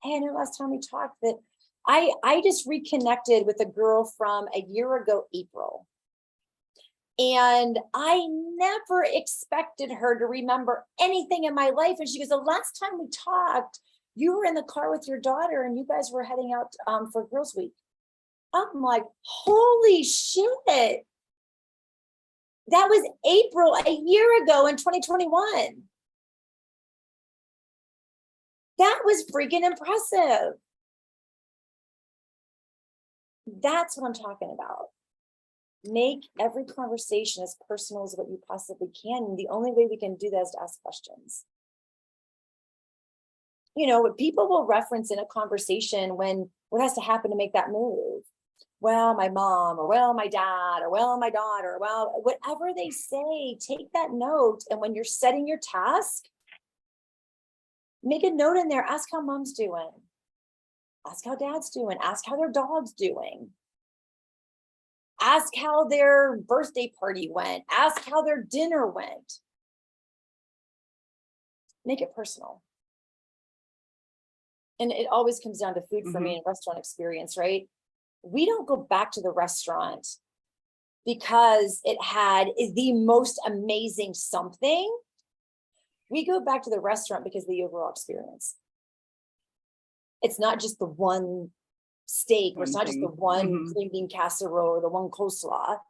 Hey, I know last time we talked that I just reconnected with a girl from a year ago, April. And I never expected her to remember anything in my life. And she goes, "The last time we talked, you were in the car with your daughter and you guys were heading out for Girls Week." I'm like, holy shit. That was April, a year ago in 2021. That was freaking impressive. That's what I'm talking about. Make every conversation as personal as what you possibly can. And the only way we can do that is to ask questions. You know, people will reference in a conversation when what has to happen to make that move. Well, my mom, or well, my dad, or well, my daughter, well, whatever they say, take that note. And when you're setting your task, make a note in there. Ask how mom's doing. Ask how dad's doing. Ask how their dog's doing. Ask how their birthday party went. Ask how their dinner went. Make it personal. And it always comes down to food for me and restaurant experience, right? We don't go back to the restaurant because it had the most amazing something. We go back to the restaurant because of the overall experience. It's not just the one steak, or it's not just the one cream bean casserole or the one coleslaw.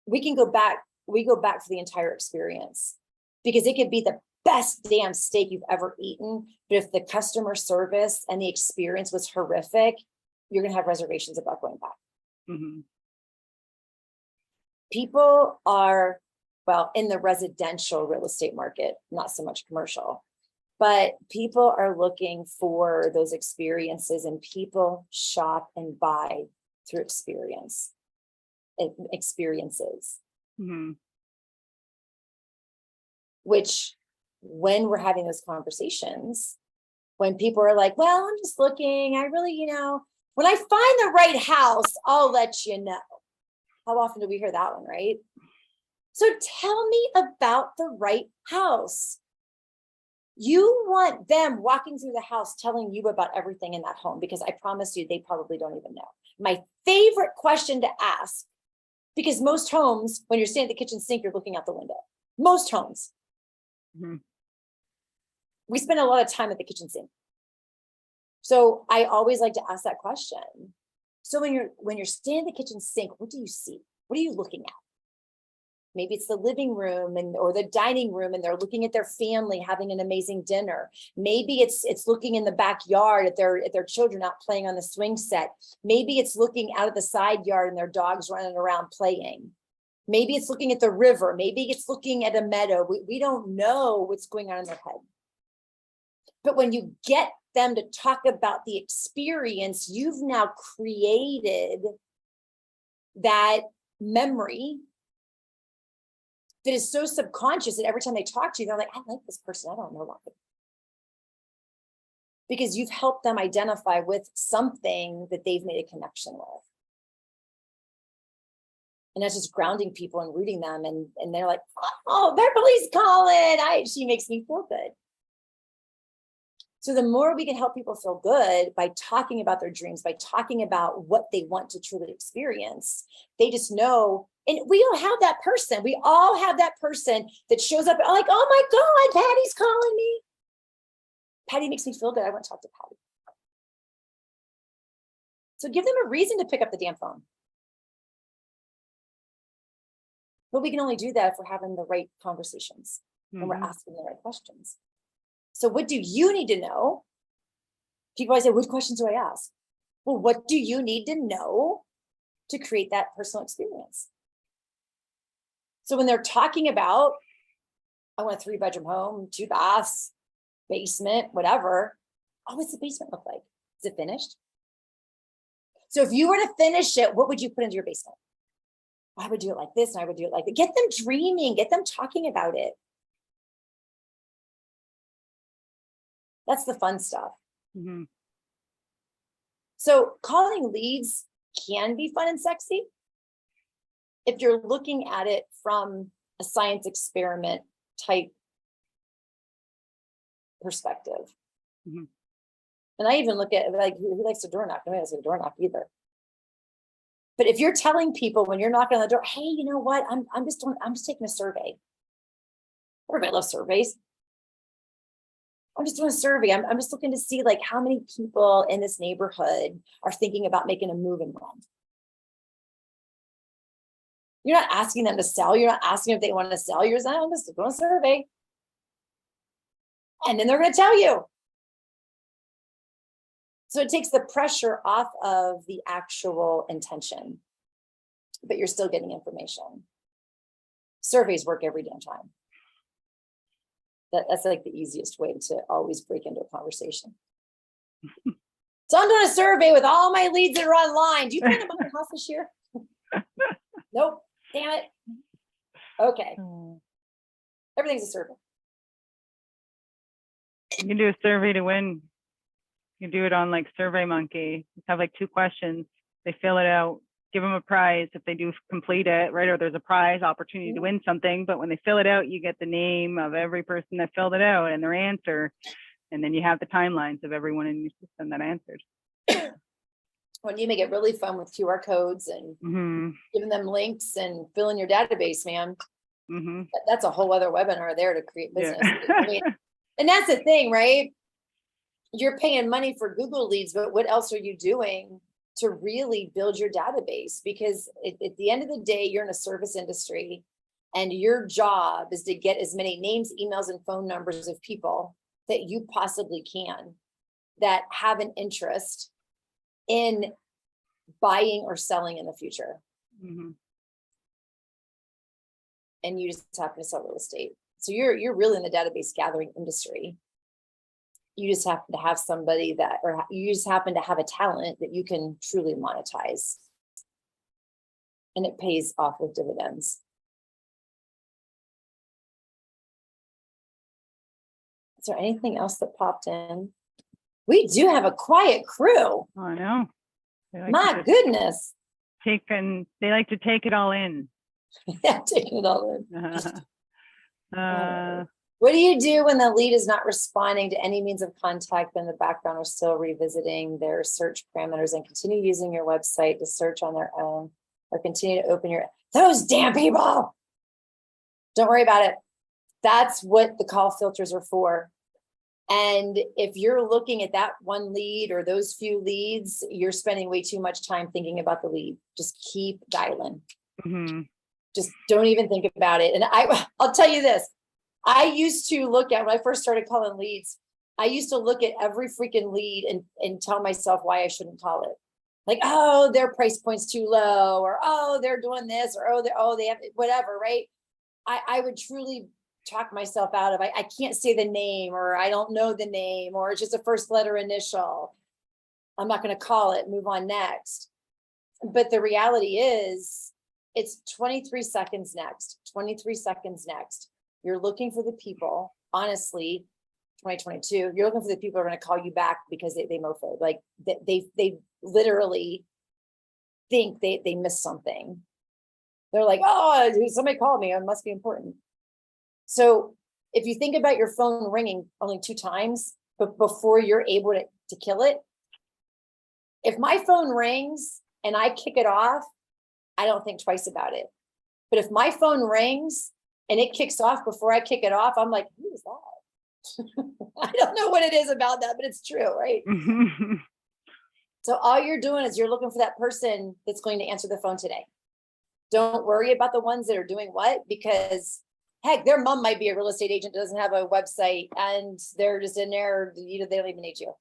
We go back for the entire experience, because it could be the best damn steak you've ever eaten, but if the customer service and the experience was horrific, you're going to have reservations about going back. People are, well, in the residential real estate market, not so much commercial, but people are looking for those experiences, and people shop and buy through experiences. Which, when we're having those conversations, when people are like, "Well, I'm just looking, I really, when I find the right house, I'll let you know." How often do we hear that one, right? So tell me about the right house. You want them walking through the house telling you about everything in that home, because I promise you, they probably don't even know. My favorite question to ask, because most homes, when you're standing at the kitchen sink, you're looking out the window. Most homes. we spend a lot of time at the kitchen sink. So I always like to ask that question. So when you're standing at the kitchen sink, what do you see? What are you looking at? Maybe it's the living room or the dining room, and they're looking at their family having an amazing dinner. Maybe it's looking in the backyard at their children out playing on the swing set. Maybe it's looking out of the side yard and their dogs running around playing. Maybe it's looking at the river. Maybe it's looking at a meadow. We don't know what's going on in their head. But when you get them to talk about the experience, you've now created that memory that is so subconscious that every time they talk to you, they're like, I like this person. I don't know why. Because you've helped them identify with something that they've made a connection with. And that's just grounding people and rooting them. And they're like, oh, Beverly's calling. She makes me feel good. So the more we can help people feel good by talking about their dreams, by talking about what they want to truly experience, they just know. And we all have that person. We all have that person that shows up like, oh my God, Patty's calling me. Patty makes me feel good. I want to talk to Patty. So give them a reason to pick up the damn phone. But we can only do that if we're having the right conversations and we're asking the right questions. So what do you need to know? People always say, what questions do I ask? Well, what do you need to know to create that personal experience? So when they're talking about, I want a 3-bedroom home, 2 baths, basement, whatever. Oh, what's the basement look like? Is it finished? So if you were to finish it, what would you put into your basement? I would do it like this and I would do it like that. Get them dreaming, get them talking about it. That's the fun stuff. Mm-hmm. So calling leads can be fun and sexy if you're looking at it from a science experiment type perspective. Mm-hmm. And I even look at like, who likes to door knock? Nobody likes to door knock either. But if you're telling people when you're knocking on the door, hey, you know what? I'm just taking a survey. Everybody loves surveys. I'm just doing a survey. I'm just looking to see like how many people in this neighborhood are thinking about making a move and when. You're not asking them to sell. You're not asking if they want to sell. You're saying, I'm just doing a survey. And then they're going to tell you. So it takes the pressure off of the actual intention, but you're still getting information. Surveys work every damn time. That's like the easiest way to always break into a conversation. So I'm doing a survey with all my leads that are online. Do you plan to buy a house this year? Nope. Damn it. Okay. Everything's a survey. You can do a survey to win. You can do it on like SurveyMonkey. Just have like 2 questions. They fill it out. Give them a prize if they do complete it, right? Or there's a prize opportunity to win something. But when they fill it out, you get the name of every person that filled it out and their answer. And then you have the timelines of everyone in your system that answered. When you make it really fun with QR codes and giving them links and filling your database, man, that's a whole other webinar there to create business. Yeah. I mean, and that's the thing, right? You're paying money for Google leads, but what else are you doing to really build your database? Because at the end of the day, you're in a service industry and your job is to get as many names, emails, and phone numbers of people that you possibly can that have an interest in buying or selling in the future. And you just happen to sell real estate. So you're really in the database gathering industry. You just happen to have somebody or you just happen to have a talent that you can truly monetize. And it pays off with dividends. Is there anything else that popped in? We do have a quiet crew. I know. Like my goodness. They like to take it all in. Yeah, taking it all in. What do you do when the lead is not responding to any means of contact, but in the background are still revisiting their search parameters and continue using your website to search on their own or continue to open those damn people? Don't worry about it. That's what the call filters are for. And if you're looking at that one lead or those few leads, you're spending way too much time thinking about the lead. Just keep dialing. Mm-hmm. Just don't even think about it. And I'll tell you this. I used to look at, when I first started calling leads, I used to look at every freaking lead and tell myself why I shouldn't call it. Like, oh, their price point's too low, or oh, they're doing this, or oh, they have whatever, right? I would truly talk myself out of, I can't say the name, or I don't know the name, or it's just a first letter initial. I'm not going to call it, move on next. But the reality is, it's 23 seconds next, 23 seconds next. You're looking for the people, honestly, 2022, you're looking for the people who are going to call you back because they mofo, like they literally think they missed something. They're like, oh, somebody called me, it must be important. So if you think about your phone ringing only 2 times, but before you're able to kill it, if my phone rings and I kick it off, I don't think twice about it. But if my phone rings and it kicks off before I kick it off, I'm like, who is that? I don't know what it is about that, but it's true, right? So all you're doing is you're looking for that person that's going to answer the phone today. Don't worry about the ones that are doing what, because heck, their mom might be a real estate agent, doesn't have a website, and they're just in there, they don't even need you.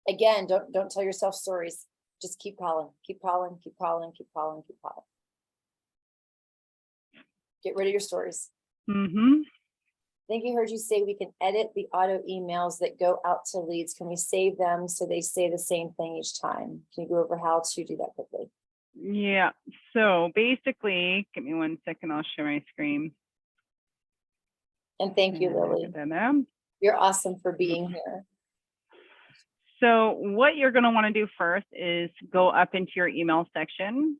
Again, don't tell yourself stories. Just keep calling, keep calling, keep calling, keep calling, keep calling. Get rid of your stories. Mm-hmm. I think I heard you say we can edit the auto emails that go out to leads. Can we save them so they say the same thing each time? Can you go over how to do that quickly? Yeah, so basically, give me 1 second, I'll share my screen. And thank you, Lily. You're awesome for being here. So what you're going to want to do first is go up into your email section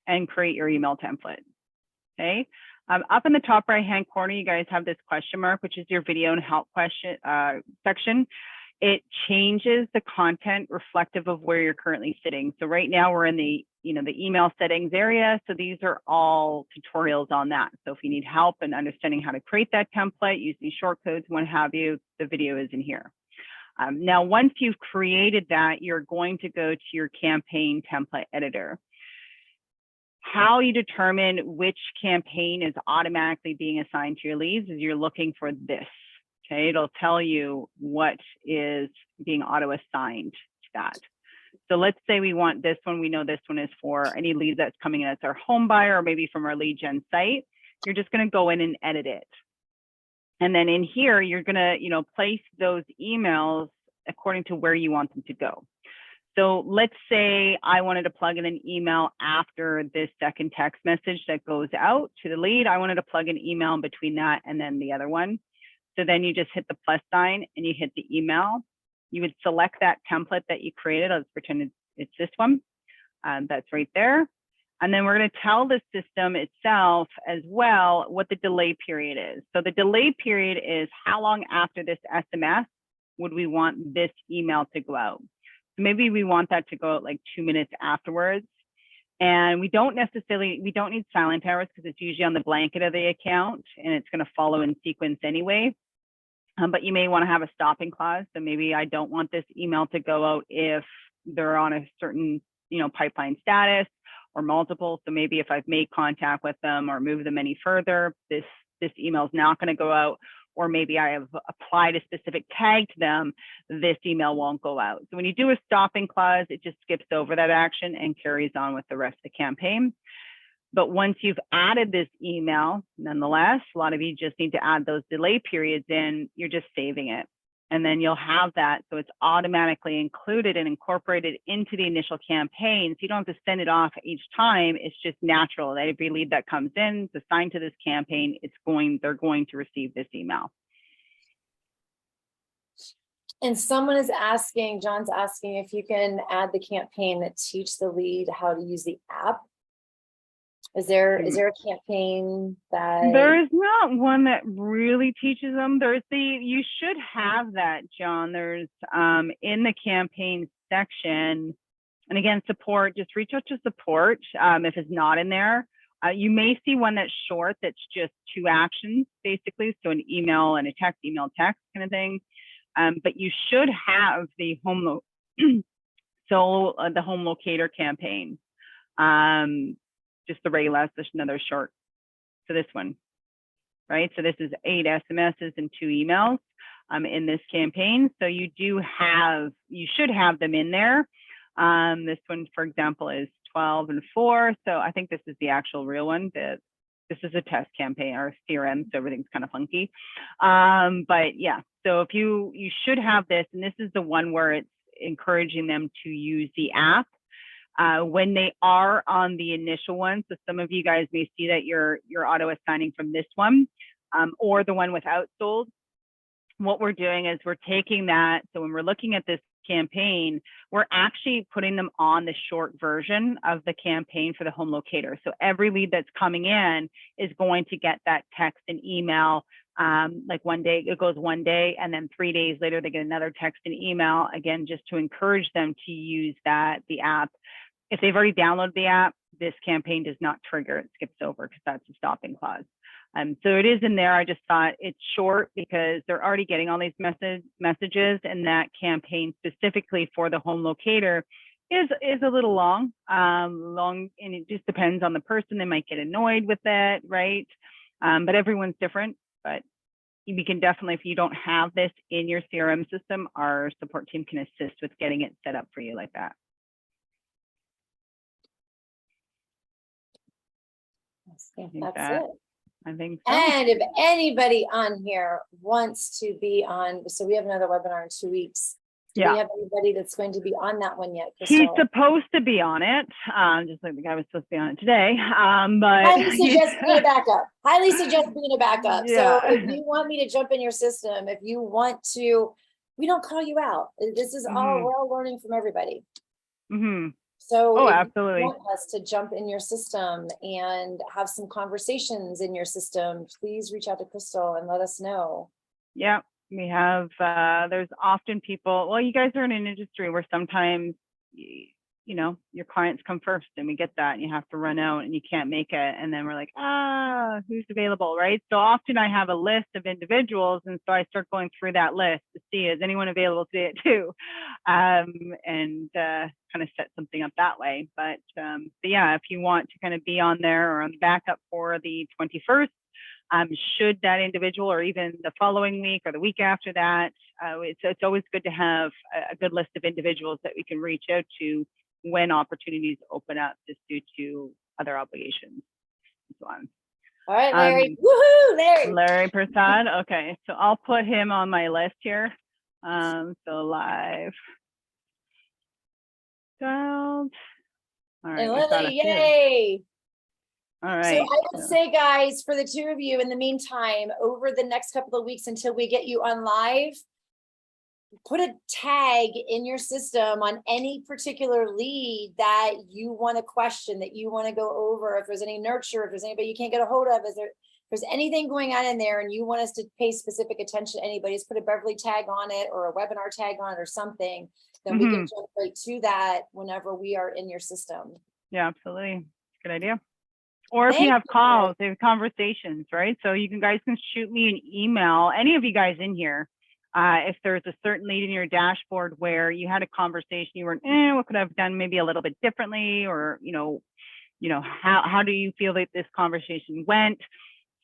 and create your email template. Okay. Up in the top right hand corner, you guys have this question mark, which is your video and help question section. It changes the content reflective of where you're currently sitting. So right now we're in the the email settings area. So these are all tutorials on that. So if you need help in understanding how to create that template, use these short codes, what have you, the video is in here. Now, once you've created that, you're going to go to your campaign template editor. How you determine which campaign is automatically being assigned to your leads is you're looking for this. Okay, it'll tell you what is being auto assigned to that. So let's say we want this one. We know this one is for any lead that's coming in as our home buyer or maybe from our lead gen site. You're just going to go in and edit it. And then in here, you're going to, place those emails according to where you want them to go. So let's say I wanted to plug in an email after this second text message that goes out to the lead. I wanted to plug an email in between that and then the other one. So then you just hit the plus sign and you hit the email. You would select that template that you created. Let's pretend it's this one. That's right there. And then we're going to tell the system itself as well what the delay period is. So the delay period is how long after this SMS would we want this email to go out. So maybe we want that to go out like 2 minutes afterwards. And we don't need silent hours because it's usually on the blanket of the account and it's going to follow in sequence anyway. But you may want to have a stopping clause. So maybe I don't want this email to go out if they're on a certain, pipeline status or multiple. So maybe if I've made contact with them or moved them any further, this email is not going to go out. Or maybe I have applied a specific tag to them, this email won't go out. So when you do a stopping clause, it just skips over that action and carries on with the rest of the campaign. But once you've added this email, nonetheless, a lot of you just need to add those delay periods in, you're just saving it. And then you'll have that, so it's automatically included and incorporated into the initial campaign. So you don't have to send it off each time. It's just natural that every lead that comes in, is assigned to this campaign, they're going to receive this email. And someone is asking, John's asking if you can add the campaign that teach the lead how to use the app. Is there a campaign that? There is not one that really teaches them. You should have that, John. There's in the campaign section, and again, support, just reach out to support if it's not in there. You may see one that's short, that's just 2 actions, basically. So an email and a text, email, text kind of thing. but you should have the home the home locator campaign. Just the regular, just another short. So this one, right? So this is 8 SMSs and 2 emails in this campaign. So you should have them in there. This one, for example, is 12 and 4. So I think this is the actual real one. This is a test campaign or CRM, so everything's kind of funky. But yeah, so if you should have this, and this is the one where it's encouraging them to use the app when they are on the initial one. So some of you guys may see that you're auto assigning from this one or the one without sold. What we're doing is we're taking that. So when we're looking at this campaign, we're actually putting them on the short version of the campaign for the home locator. So every lead that's coming in is going to get that text and email. Like one day, it goes one day, and then 3 days later, they get another text and email, again, just to encourage them to use the app. If they've already downloaded the app, this campaign does not trigger, it skips over because that's a stopping clause. So it is in there. I just thought it's short because they're already getting all these messages, and that campaign specifically for the home locator is a little long, and it just depends on the person. They might get annoyed with it, right? But everyone's different. But we can definitely, if you don't have this in your CRM system, our support team can assist with getting it set up for you like that. That's it. I think so. And if anybody on here wants to be on, so we have another webinar in 2 weeks. Do we have anybody that's going to be on that one yet, Crystal? He's supposed to be on it, just like the guy was supposed to be on it today. But highly suggest being a backup. Highly suggest being a backup. Yeah. So if you want me to jump in your system, if you want to, we don't call you out. This is all, we're all learning from everybody. So absolutely. If you want us to jump in your system and have some conversations in your system, please reach out to Crystal and let us know. Yeah, we have, there's often people, well, you guys are in an industry where sometimes, you know, your clients come first, and we get that, and you have to run out and you can't make it. And then we're like, who's available, right? So often I have a list of individuals, and so I start going through that list to see, is anyone available today at 2? And kind of set something up that way. But yeah, if you want to kind of be on there or on the backup for the 21st, should that individual, or even the following week or the week after that, it's always good to have a good list of individuals that we can reach out to when opportunities open up just due to other obligations and so on. All right, Larry. Woohoo, Larry. Larry Prasad. Okay, so I'll put him on my list here. So live. Child. All right. And Lily, yay. All right. So I would say, guys, for the 2 of you, in the meantime, over the next couple of weeks until we get you on live, put a tag in your system on any particular lead that you want to question, that you want to go over. If there's any nurture, if there's anybody you can't get a hold of, if there's anything going on in there and you want us to pay specific attention to anybody, just put a Beverly tag on it or a webinar tag on it or something, then we can jump right to that whenever we are in your system. Yeah, absolutely. Good idea. Or if you have calls, they have conversations, right? So you guys can shoot me an email, any of you guys in here, if there's a certain lead in your dashboard where you had a conversation, you were, what could I have done maybe a little bit differently, or how do you feel that this conversation went?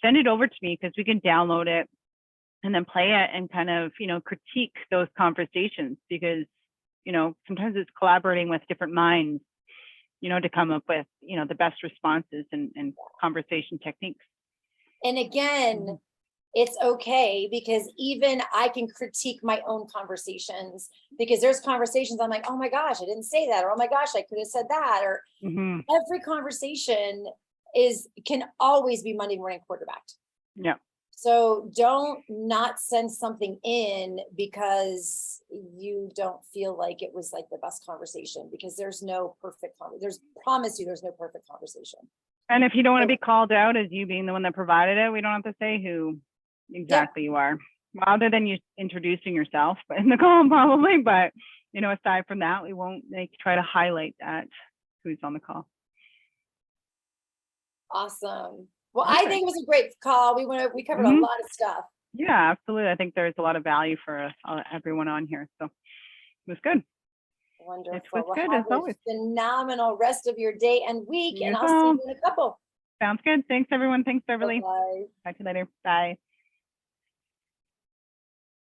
Send it over to me, because we can download it and then play it and kind of critique those conversations, because sometimes it's collaborating with different minds to come up with the best responses and conversation techniques. And again, it's okay, because even I can critique my own conversations, because there's conversations I'm like, oh my gosh, I didn't say that, or oh my gosh, I could have said that, or every conversation can always be Monday morning quarterbacked. Yeah. So don't not send something in because you don't feel like it was like the best conversation, because there's no perfect there's no perfect conversation. And if you don't want to be called out as you being the one that provided it, we don't have to say who exactly you are, other than you introducing yourself in the call probably. But aside from that, we won't try to highlight that who's on the call. Awesome. Well, I think it was a great call. We covered a lot of stuff. Yeah, absolutely. I think there's a lot of value for everyone on here. So it was good. It Wonderful. was Well, good have as always. a phenomenal rest of your day and week, You and as I'll see well. you in a couple. Sounds good. Thanks, everyone. Thanks, Beverly. Bye-bye. Talk to you later. Bye.